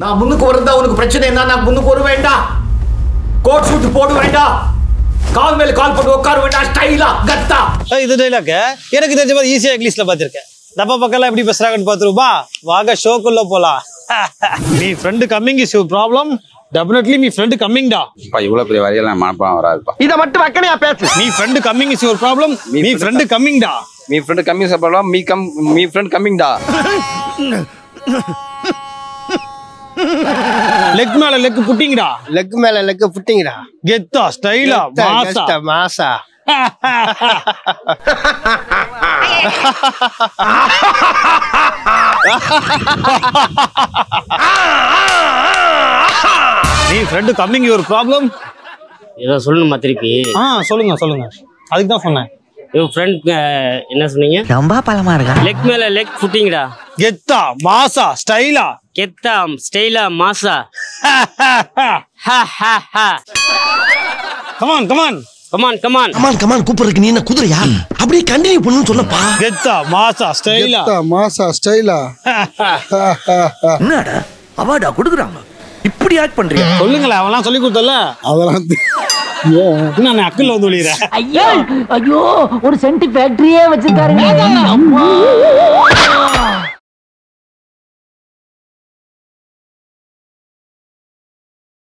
நான் முன்னுக்கு வரதா உனக்கு பிரச்சனை என்ன? நான் முன்னுக்கு வர வேண்டாம், கோட் சூட் போட வேண்டாம், கால் மேல கால் போட்டு உட்கார வேண்டாம், ஸ்டைலா கத்தா. இது டைலாக் எனக்கு தெரிஞ்ச மாதிரி ஈஸியா இங்கிலீஷ்ல பாத்திருக்கேன். டப்பா பக்கம் எப்படி பேசுறாங்கன்னு பாத்துருப்பா. வாங்க ஷோக்குள்ள போலாம். நீ friend coming is your problem. Definitely me friend coming டா. அப்பா இவ்வளவு பெரிய வரையெல்லாம் மனப்பாடம் வராதுப்பா. இத மட்டும் வக்கனையா பேசு. Me friend coming is your problem. Me friend coming டா. Me friend coming problem. Me friend coming டா. லெக் மேல லெக் புட்டிங்கடா. லெக் மேல லெக் புட்டிங்கடா. கெத்தா ஸ்டைலா மாசா மாசா. நீ ஃப்ரெண்ட் கம்மிங் யுவர் ப்ராப்ளம். ஏதோ சொல்லணுமா திருப்பி? சொல்லுங்க சொல்லுங்க, அதுக்கு தான் சொன்னேன். ஃப்ரெண்ட் என்ன சொன்னீங்க? ரொம்ப பலமா இருக்கா. லெக் மேல லெக் புட்டிங்கடா. கெத்தா மாசா ஸ்டைலா. கெத்தா ஸ்டைலா மாசா. Come on come on come on come on come on come on கூப்பிடுறதுக்கு நீ என்ன குதிரையா? அப்படியே கண்டினியூ பண்ணணும்னு சொல்லப்பா. கெத்தா மாசா ஸ்டைலா. மாசா ஸ்டைலா. என்னடா அவார்டா கொடுக்குறாங்க, இப்படி ஆக்ட் பண்றியா? சொல்லுங்களேன், அவன்லாம் சொல்லி கொடுத்தல. அதெல்லாம் நான் அக்கல்ல வந்து ஒளிறேன். ஐயோ ஐயோ, ஒரு சென்ட் ஃபேக்டரியே வச்சிருக்காருங்க.